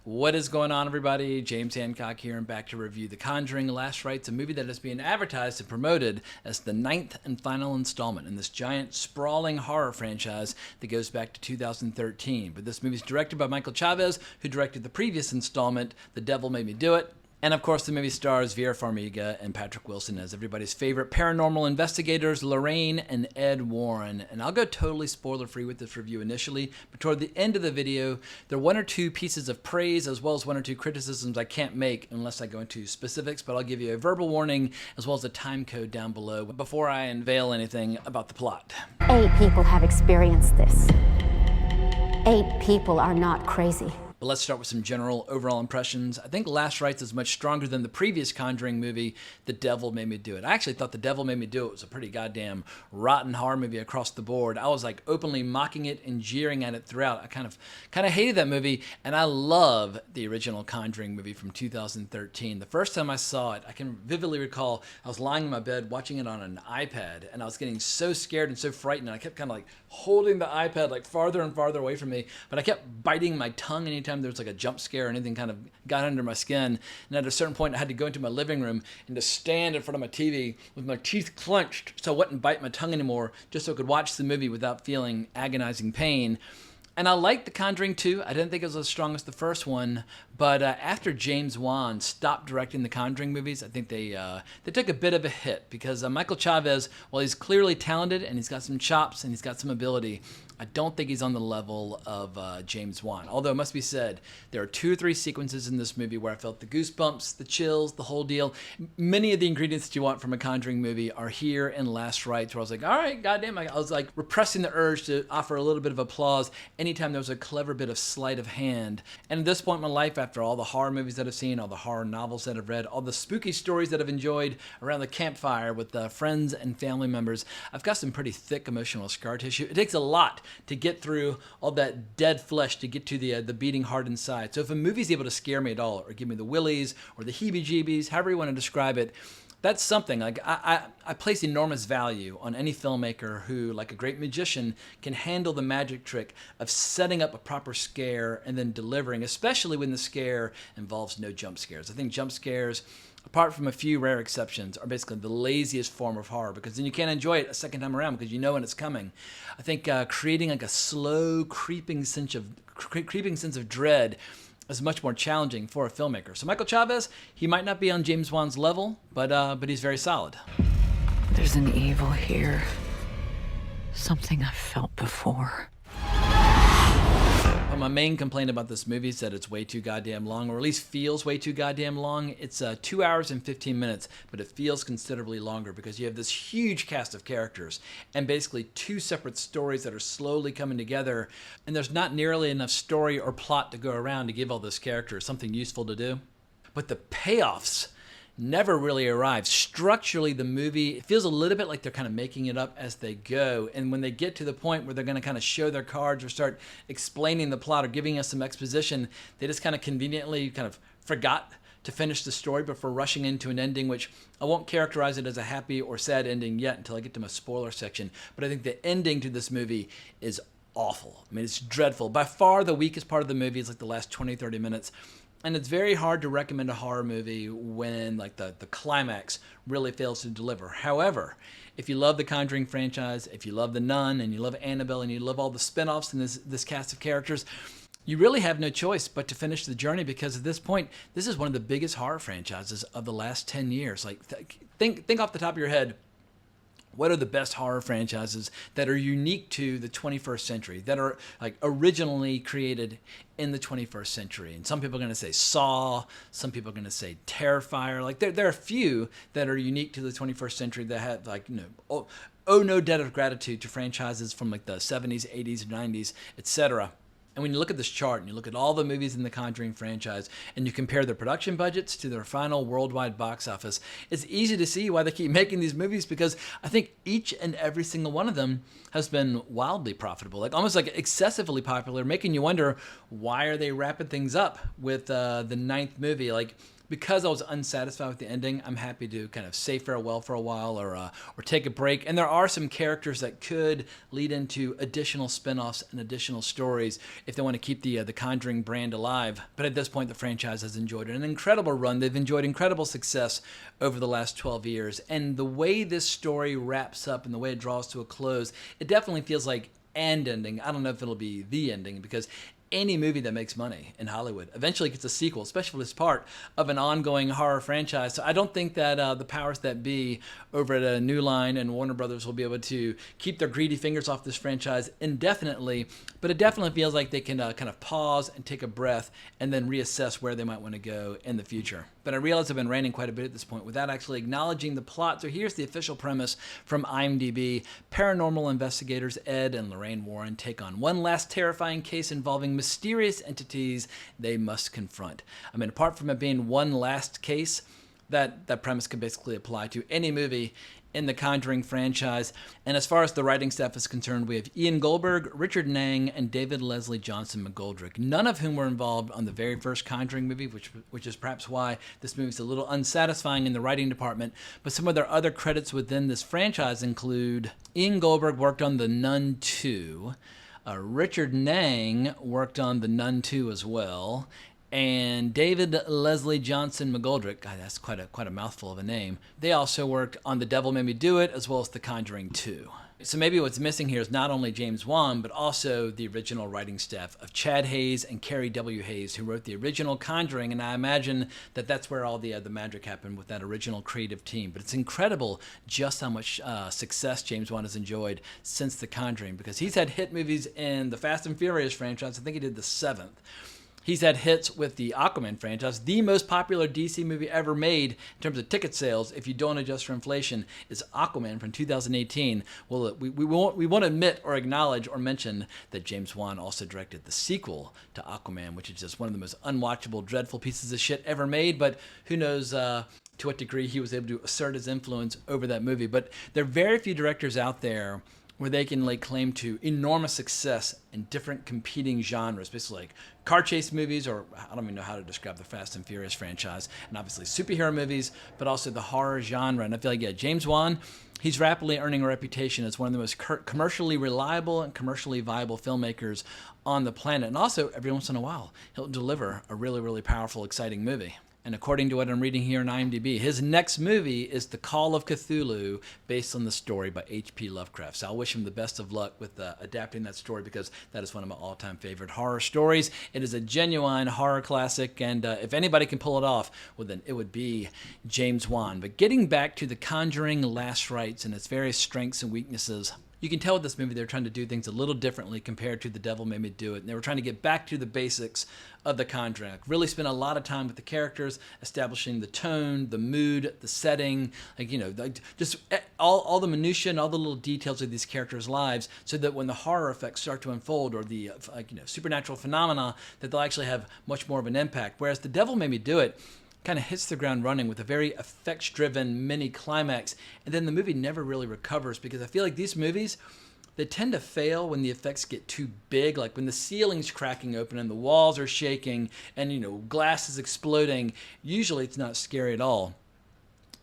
What is going on, everybody? James Hancock here, and back to review The Conjuring Last Rites, a movie that is being advertised and promoted as the 9th and final installment in this giant, sprawling horror franchise that goes back to 2013. But this movie is directed by Michael Chaves, who directed the previous installment, The Devil Made Me Do It. And of course, the movie stars Vera Farmiga and Patrick Wilson as everybody's favorite paranormal investigators, Lorraine and Ed Warren. And I'll go totally spoiler-free with this review initially, but toward the end of the video, there are one or two pieces of praise as well as one or two criticisms I can't make unless I go into specifics, but I'll give you a verbal warning as well as a time code down below before I unveil anything about the plot. 8 people have experienced this. 8 people are not crazy. But let's start with some general overall impressions. I think Last Rites is much stronger than the previous Conjuring movie, The Devil Made Me Do It. I actually thought The Devil Made Me Do It was a pretty goddamn rotten horror movie across the board. I was like openly mocking it and jeering at it throughout. I kind of hated that movie, and I love the original Conjuring movie from 2013. The first time I saw it, I can vividly recall I was lying in my bed watching it on an iPad, and I was getting so scared and so frightened, and I kept kind of like holding the iPad like farther and farther away from me, but I kept biting my tongue anytime there was like a jump scare or anything kind of got under my skin. And at a certain point, I had to go into my living room and to stand in front of my TV with my teeth clenched so I wouldn't bite my tongue anymore, just so I could watch the movie without feeling agonizing pain. And I liked The Conjuring 2. I didn't think it was as strong as the first one, but after James Wan stopped directing the Conjuring movies, I think they took a bit of a hit because Michael Chaves, while he's clearly talented and he's got some chops and he's got some ability, I don't think he's on the level of James Wan. Although it must be said, there are 2 or 3 sequences in this movie where I felt the goosebumps, the chills, the whole deal. Many of the ingredients that you want from a Conjuring movie are here in Last Rites, where I was like, all right, goddamn. I was like repressing the urge to offer a little bit of applause anytime there was a clever bit of sleight of hand. And at this point in my life, after all the horror movies that I've seen, all the horror novels that I've read, all the spooky stories that I've enjoyed around the campfire with friends and family members, I've got some pretty thick emotional scar tissue. It takes a lot to get through all that dead flesh to get to the beating heart inside. So if a movie's able to scare me at all, or give me the willies, or the heebie-jeebies, however you want to describe it, that's something. Like I place enormous value on any filmmaker who, like a great magician, can handle the magic trick of setting up a proper scare and then delivering, especially when the scare involves no jump scares. I think jump scares, apart from a few rare exceptions, are basically the laziest form of horror because then you can't enjoy it a second time around because you know when it's coming. I think creating like a slow, creeping sense of dread is much more challenging for a filmmaker. So Michael Chaves, he might not be on James Wan's level, but he's very solid. There's an evil here. Something I've felt before. But my main complaint about this movie is that it's way too goddamn long, or at least feels way too goddamn long. It's 2 hours and 15 minutes, but it feels considerably longer because you have this huge cast of characters and basically 2 separate stories that are slowly coming together, and there's not nearly enough story or plot to go around to give all those characters something useful to do. But the payoffs never really arrive. Structurally, the movie, it feels a little bit like they're kind of making it up as they go. And when they get to the point where they're going to kind of show their cards or start explaining the plot or giving us some exposition, they just kind of conveniently kind of forgot to finish the story before rushing into an ending, which I won't characterize it as a happy or sad ending yet until I get to my spoiler section. But I think the ending to this movie is awful. I mean, it's dreadful. By far the weakest part of the movie is like the last 20, 30 minutes. And it's very hard to recommend a horror movie when like the climax really fails to deliver. However, if you love the Conjuring franchise, if you love The Nun, and you love Annabelle, and you love all the spin-offs and this cast of characters, you really have no choice but to finish the journey because at this point, this is one of the biggest horror franchises of the last 10 years. Like think off the top of your head, what are the best horror franchises that are unique to the 21st century, that are like originally created in the 21st century? And some people are going to say Saw, some people are going to say Terrifier. Like there are a few that are unique to the 21st century that have like, you know, owe no debt of gratitude to franchises from like the 70s, 80s, 90s, etc. And when you look at this chart and you look at all the movies in the Conjuring franchise and you compare their production budgets to their final worldwide box office, it's easy to see why they keep making these movies because I think each and every single one of them has been wildly profitable, like almost like excessively popular, making you wonder why are they wrapping things up with the 9th movie? Like because I was unsatisfied with the ending, I'm happy to kind of say farewell for a while or take a break. And there are some characters that could lead into additional spin-offs and additional stories if they want to keep the Conjuring brand alive. But at this point, the franchise has enjoyed an incredible run. They've enjoyed incredible success over the last 12 years. And the way this story wraps up and the way it draws to a close, it definitely feels like an ending. I don't know if it'll be the ending, because any movie that makes money in Hollywood eventually gets a sequel, especially if it's part of an ongoing horror franchise. So I don't think that the powers that be over at New Line and Warner Brothers will be able to keep their greedy fingers off this franchise indefinitely, but it definitely feels like they can kind of pause and take a breath and then reassess where they might want to go in the future. But I realize I've been ranting quite a bit at this point without actually acknowledging the plot. So here's the official premise from IMDb. Paranormal investigators Ed and Lorraine Warren take on one last terrifying case involving mysterious entities they must confront. I mean, apart from it being one last case, that premise could basically apply to any movie in the Conjuring franchise. And as far as the writing staff is concerned, we have Ian Goldberg, Richard Nang, and David Leslie Johnson McGoldrick, none of whom were involved on the very first Conjuring movie, which is perhaps why this movie is a little unsatisfying in the writing department. But some of their other credits within this franchise include Ian Goldberg worked on The Nun 2, Richard Nang worked on The Nun 2 as well, and David Leslie Johnson McGoldrick, God, that's quite a mouthful of a name. They also worked on The Devil Made Me Do It, as well as The Conjuring 2. So maybe what's missing here is not only James Wan, but also the original writing staff of Chad Hayes and Carrie W. Hayes, who wrote the original Conjuring, and I imagine that that's where all the magic happened with that original creative team. But it's incredible just how much success James Wan has enjoyed since The Conjuring, because he's had hit movies in the Fast and Furious franchise. I think he did the 7th. He's had hits with the Aquaman franchise. The most popular DC movie ever made in terms of ticket sales, if you don't adjust for inflation, is Aquaman from 2018. Well, we won't admit or acknowledge or mention that James Wan also directed the sequel to Aquaman, which is just one of the most unwatchable, dreadful pieces of shit ever made. But who knows to what degree he was able to assert his influence over that movie. But there are very few directors out there where they can lay claim to enormous success in different competing genres, basically like car chase movies, or I don't even know how to describe the Fast and Furious franchise, and obviously superhero movies, but also the horror genre. And I feel like, yeah, James Wan, he's rapidly earning a reputation as one of the most commercially reliable and commercially viable filmmakers on the planet. And also, every once in a while, he'll deliver a really, really powerful, exciting movie. And according to what I'm reading here on IMDb, his next movie is The Call of Cthulhu, based on the story by H.P. Lovecraft. So I'll wish him the best of luck with adapting that story, because that is one of my all-time favorite horror stories. It is a genuine horror classic, and if anybody can pull it off, well, then it would be James Wan. But getting back to The Conjuring Last Rites and its various strengths and weaknesses, you can tell with this movie they're trying to do things a little differently compared to The Devil Made Me Do It. And they were trying to get back to the basics of The Conjuring. Like, really spend a lot of time with the characters, establishing the tone, the mood, the setting, just all the minutiae and all the little details of these characters' lives, so that when the horror effects start to unfold, or the supernatural phenomena, that they'll actually have much more of an impact. Whereas The Devil Made Me Do It kind of hits the ground running with a very effects-driven mini-climax, and then the movie never really recovers, because I feel like these movies, they tend to fail when the effects get too big, like when the ceiling's cracking open and the walls are shaking and, glass is exploding. Usually it's not scary at all.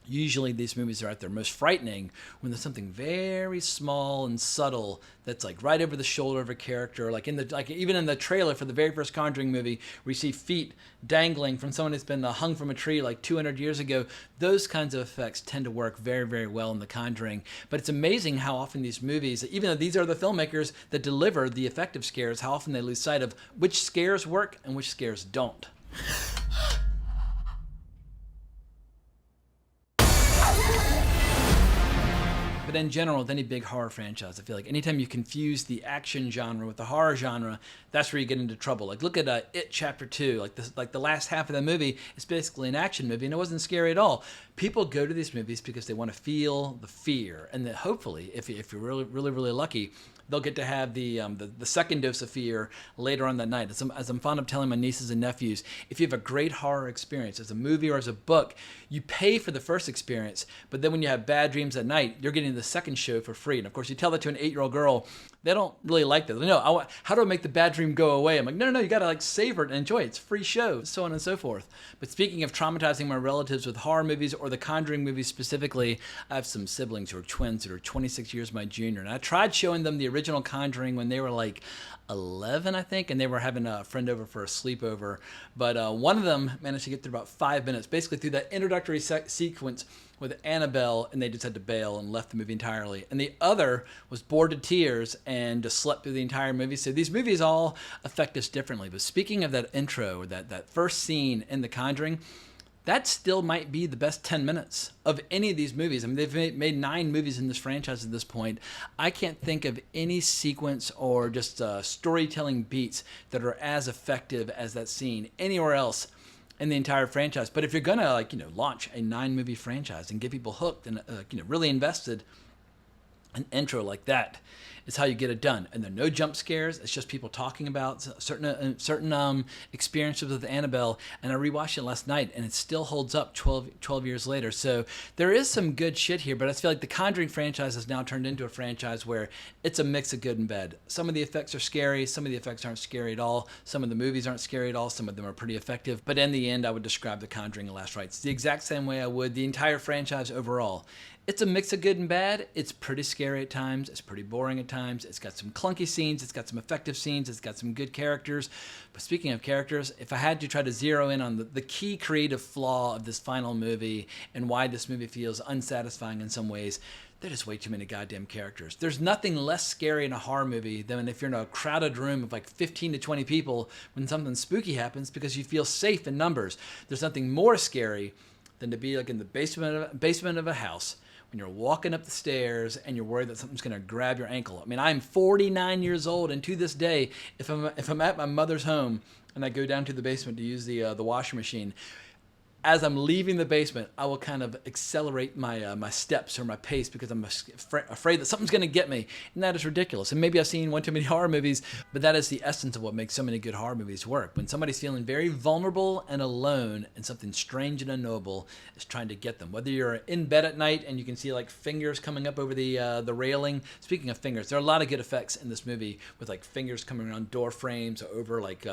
Usually these movies are at their most frightening when there's something very small and subtle that's like right over the shoulder of a character, even in the trailer for the very first Conjuring movie, where you see feet dangling from someone that's been hung from a tree like 200 years ago. Those kinds of effects tend to work very, very well in The Conjuring. But it's amazing how often these movies, even though these are the filmmakers that deliver the effective scares, how often they lose sight of which scares work and which scares don't. But in general, with any big horror franchise, I feel like anytime you confuse the action genre with the horror genre, that's where you get into trouble. Like, look at It Chapter 2. Like the last half of the movie is basically an action movie, and it wasn't scary at all. People go to these movies because they want to feel the fear, and that hopefully, if you're really, really, really lucky, they'll get to have the second dose of fear later on that night. As I'm fond of telling my nieces and nephews, if you have a great horror experience as a movie or as a book, you pay for the first experience, but then when you have bad dreams at night, you're getting the second show for free. And of course, you tell that to an 8-year-old girl, they don't really like that. They know, how do I make the bad dream go away? I'm like, no, you gotta like savor it and enjoy it. It's a free show, so on and so forth. But speaking of traumatizing my relatives with horror movies or the Conjuring movies specifically, I have some siblings who are twins that are 26 years my junior, and I tried showing them the original Conjuring when they were like 11, I think, and they were having a friend over for a sleepover. But one of them managed to get through about 5 minutes, basically through that introductory sequence with Annabelle, and they just had to bail and left the movie entirely. And the other was bored to tears and just slept through the entire movie. So these movies all affect us differently. But speaking of that intro, or that first scene in The Conjuring, that still might be the best 10 minutes of any of these movies. I mean, they've made 9 movies in this franchise at this point. I can't think of any sequence or just storytelling beats that are as effective as that scene anywhere else in the entire franchise. But if you're gonna launch a 9-movie franchise and get people hooked and really invested, an intro like that is how you get it done. And there are no jump scares. It's just people talking about certain experiences with Annabelle. And I rewatched it last night, and it still holds up 12 years later. So there is some good shit here, but I feel like the Conjuring franchise has now turned into a franchise where it's a mix of good and bad. Some of the effects are scary. Some of the effects aren't scary at all. Some of the movies aren't scary at all. Some of them are pretty effective. But in the end, I would describe The Conjuring and Last Rites the exact same way I would the entire franchise overall. It's a mix of good and bad. It's pretty scary at times. It's pretty boring at times. It's got some clunky scenes. It's got some effective scenes. It's got some good characters. But speaking of characters, if I had to try to zero in on the key creative flaw of this final movie and why this movie feels unsatisfying in some ways, there's just way too many goddamn characters. There's nothing less scary in a horror movie than if you're in a crowded room of like 15 to 20 people when something spooky happens because you feel safe in numbers. There's nothing more scary than to be like in the basement of a house when you're walking up the stairs and you're worried that something's going to grab your ankle. I mean, I'm 49 years old, and to this day, if I'm at my mother's home and I go down to the basement to use the washing machine, as I'm leaving the basement, I will kind of accelerate my steps or my pace because I'm afraid that something's going to get me, and that is ridiculous. And maybe I've seen one too many horror movies, but that is the essence of what makes so many good horror movies work. When somebody's feeling very vulnerable and alone, and something strange and unknowable is trying to get them. Whether you're in bed at night and you can see like fingers coming up over the railing. Speaking of fingers, there are a lot of good effects in this movie with like fingers coming around door frames or over like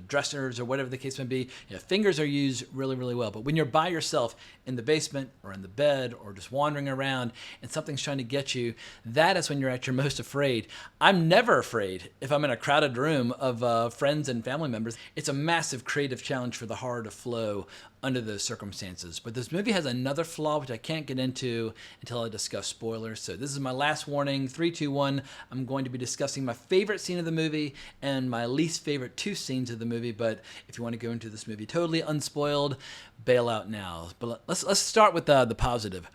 dressers or whatever the case may be. Fingers are used really, really well. But when you're by yourself in the basement or in the bed or just wandering around and something's trying to get you, that is when you're at your most afraid. I'm never afraid if I'm in a crowded room of friends and family members. It's a massive creative challenge for the horror to flow under those circumstances. But this movie has another flaw which I can't get into until I discuss spoilers. So this is my last warning. 3, 2, 1. I'm going to be discussing my favorite scene of the movie and my least favorite 2 scenes of the movie. But if you want to go into this movie totally unspoiled, bail out now. But let's start with the positive.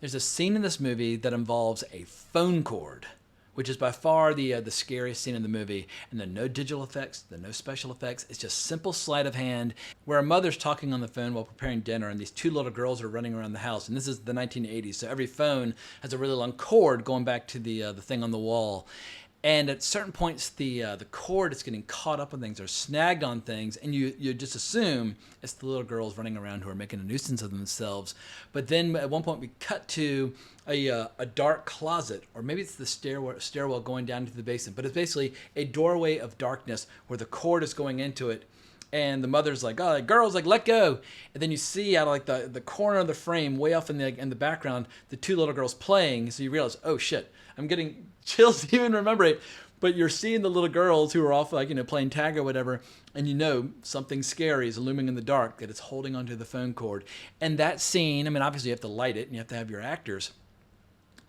There's a scene in this movie that involves a phone cord, which is by far the scariest scene in the movie. And there are no digital effects, there are no special effects. It's just simple sleight of hand where a mother's talking on the phone while preparing dinner, and these 2 little girls are running around the house. And this is the 1980s, so every phone has a really long cord going back to the thing on the wall. And at certain points, the cord is getting caught up on things or snagged on things, and you just assume it's the little girls running around who are making a nuisance of themselves. But then at one point we cut to a dark closet, or maybe it's the stairwell going down to the basement. But it's basically a doorway of darkness where the cord is going into it. And the mother's like, "Oh, girls, like, let go!" And then you see out of like the corner of the frame, way off in the background, the 2 little girls playing. So you realize, oh shit, I'm getting chills to even remember it. But you're seeing the little girls who are off like playing tag or whatever, and something scary is looming in the dark that it's holding onto the phone cord. And that scene, I mean, obviously you have to light it and you have to have your actors.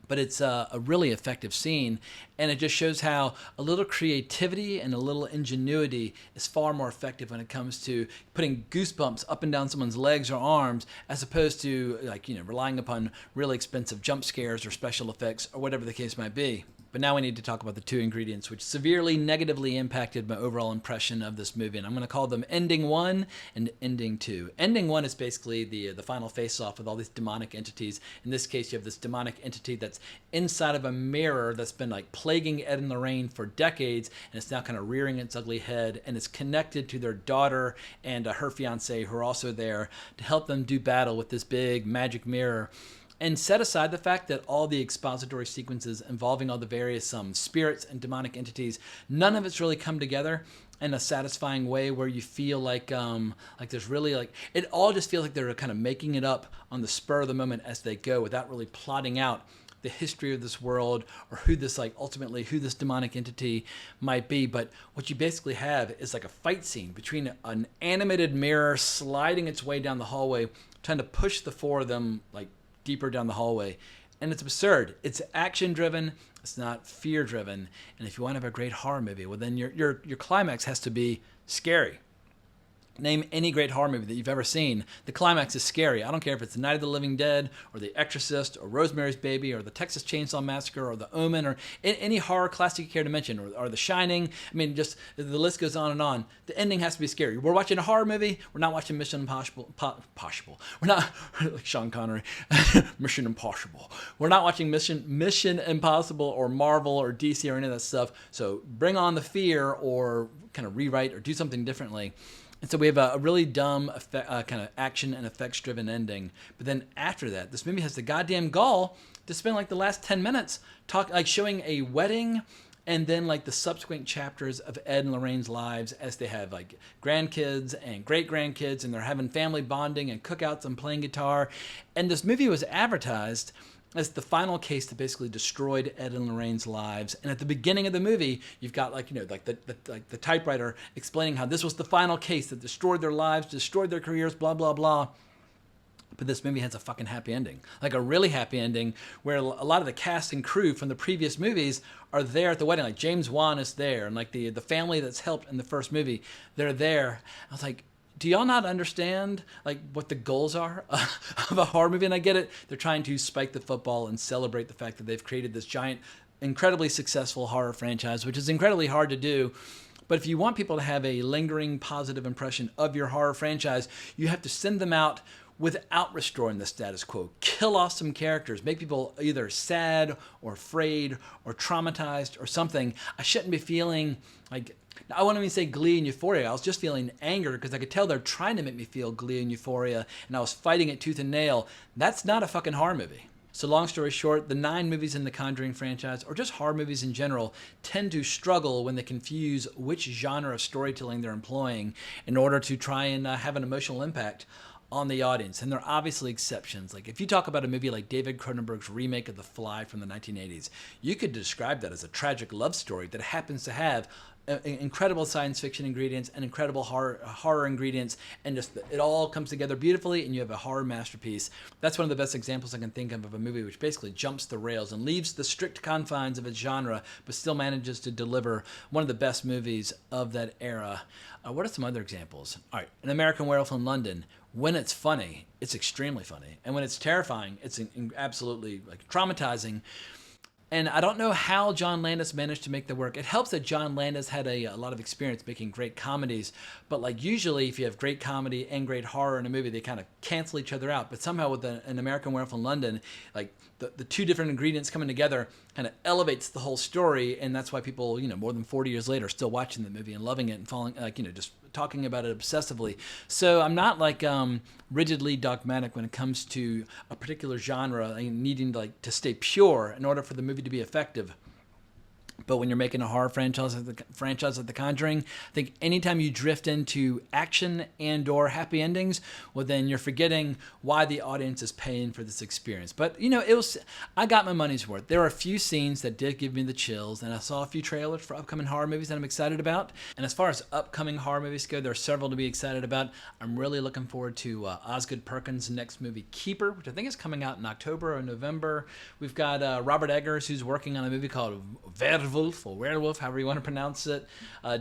But it's a really effective scene, and it just shows how a little creativity and a little ingenuity is far more effective when it comes to putting goosebumps up and down someone's legs or arms, as opposed to relying upon really expensive jump scares or special effects or whatever the case might be. But now we need to talk about the two ingredients which severely negatively impacted my overall impression of this movie. And I'm going to call them Ending 1 and Ending 2. Ending 1 is basically the final face-off with all these demonic entities. In this case, you have this demonic entity that's inside of a mirror that's been like plaguing Ed and Lorraine for decades, and it's now kind of rearing its ugly head, and it's connected to their daughter and her fiancé, who are also there to help them do battle with this big magic mirror. And set aside the fact that all the expository sequences involving all the various spirits and demonic entities, none of it's really come together in a satisfying way where you feel like there's really like, it all just feels like they're kind of making it up on the spur of the moment as they go without really plotting out the history of this world or who this demonic entity might be. But what you basically have is like a fight scene between an animated mirror sliding its way down the hallway, trying to push the four of them like deeper down the hallway. And it's absurd. It's action driven. It's not fear driven. And if you want to have a great horror movie, well, then your climax has to be scary. Name any great horror movie that you've ever seen. The climax is scary. I don't care if it's The Night of the Living Dead or The Exorcist or Rosemary's Baby or The Texas Chainsaw Massacre or The Omen or any horror classic you care to mention, or The Shining. I mean, just the list goes on and on. The ending has to be scary. We're watching a horror movie. We're not watching Mission Impossible. We're not like Sean Connery. Mission Impossible. We're not watching Mission Impossible or Marvel or DC or any of that stuff. So bring on the fear, or kind of rewrite or do something differently. And so we have a really dumb kind of action and effects-driven ending. But then after that, this movie has the goddamn gall to spend like the last 10 minutes showing a wedding and then like the subsequent chapters of Ed and Lorraine's lives as they have like grandkids and great-grandkids, and they're having family bonding and cookouts and playing guitar. And this movie was advertised as the final case that basically destroyed Ed and Lorraine's lives. And at the beginning of the movie, you've got the typewriter explaining how this was the final case that destroyed their lives, destroyed their careers, blah, blah, blah. But this movie has a fucking happy ending, like a really happy ending, where a lot of the cast and crew from the previous movies are there at the wedding. Like James Wan is there, and like the family that's helped in the first movie, they're there. I was like, do y'all not understand like what the goals are of a horror movie? And I get it. They're trying to spike the football and celebrate the fact that they've created this giant, incredibly successful horror franchise, which is incredibly hard to do. But if you want people to have a lingering positive impression of your horror franchise, you have to send them out without restoring the status quo. Kill off some characters. Make people either sad or afraid or traumatized or something. I shouldn't be feeling like... I won't even say glee and euphoria. I was just feeling anger because I could tell they're trying to make me feel glee and euphoria, and I was fighting it tooth and nail. That's not a fucking horror movie. So long story short, the 9 movies in the Conjuring franchise, or just horror movies in general, tend to struggle when they confuse which genre of storytelling they're employing in order to try and have an emotional impact on the audience. And there are obviously exceptions. Like if you talk about a movie like David Cronenberg's remake of The Fly from the 1980s, you could describe that as a tragic love story that happens to have incredible science fiction ingredients and incredible horror ingredients, and just it all comes together beautifully, and you have a horror masterpiece. That's one of the best examples I can think of a movie which basically jumps the rails and leaves the strict confines of its genre, but still manages to deliver one of the best movies of that era. What are some other examples? All right, An American Werewolf in London. When it's funny, it's extremely funny, and when it's terrifying, it's absolutely like traumatizing. And I don't know how John Landis managed to make that work. It helps that John Landis had a lot of experience making great comedies. But like usually if you have great comedy and great horror in a movie, they kind of cancel each other out. But somehow with An American Werewolf in London, like the two different ingredients coming together kind of elevates the whole story. And that's why people, more than 40 years later are still watching the movie and loving it and falling, just talking about it obsessively. So I'm not like rigidly dogmatic when it comes to a particular genre needing to stay pure in order for the movie to be effective. But when you're making a horror franchise like The Conjuring, I think anytime you drift into action and or happy endings, well, then you're forgetting why the audience is paying for this experience. But, I got my money's worth. There are a few scenes that did give me the chills, and I saw a few trailers for upcoming horror movies that I'm excited about. And as far as upcoming horror movies go, there are several to be excited about. I'm really looking forward to Osgood Perkins' next movie, Keeper, which I think is coming out in October or November. We've got Robert Eggers, who's working on a movie called Vera, Werewolf, or Werewolf, however you want to pronounce it.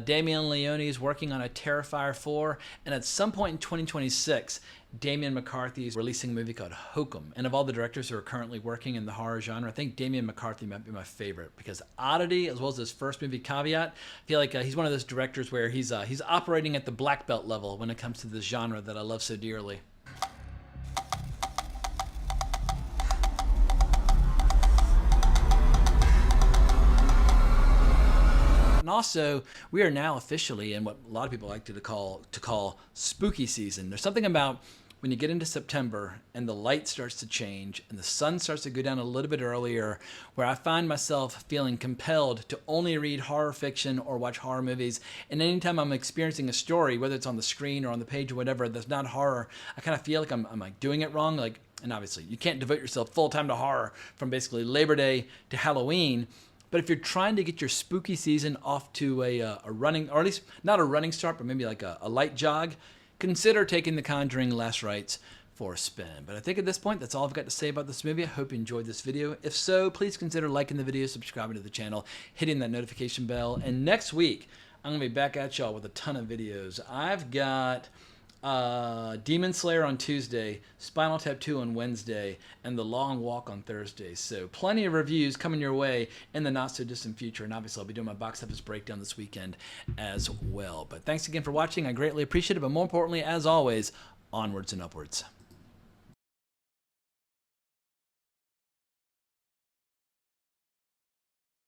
Damien Leone is working on a Terrifier 4, and at some point in 2026, Damien McCarthy is releasing a movie called Hokum. And of all the directors who are currently working in the horror genre, I think Damien McCarthy might be my favorite, because Oddity, as well as his first movie Caveat, I feel like he's one of those directors where he's operating at the black belt level when it comes to this genre that I love so dearly. And also, we are now officially in what a lot of people like to call spooky season. There's something about when you get into September and the light starts to change and the sun starts to go down a little bit earlier, where I find myself feeling compelled to only read horror fiction or watch horror movies. And anytime I'm experiencing a story, whether it's on the screen or on the page or whatever, that's not horror, I kind of feel like I'm like doing it wrong. And obviously, you can't devote yourself full time to horror from basically Labor Day to Halloween. But if you're trying to get your spooky season off to a running, or at least not a running start, but maybe like a light jog, consider taking The Conjuring Last Rites for a spin. But I think at this point, that's all I've got to say about this movie. I hope you enjoyed this video. If so, please consider liking the video, subscribing to the channel, hitting that notification bell. And next week, I'm going to be back at y'all with a ton of videos. I've got Demon Slayer on Tuesday, Spinal Tap 2 on Wednesday, and The Long Walk on Thursday. So plenty of reviews coming your way in the not so distant future, and obviously I'll be doing my box office breakdown this weekend as well. But thanks again for watching. I greatly appreciate it, but more importantly, as always, onwards and upwards.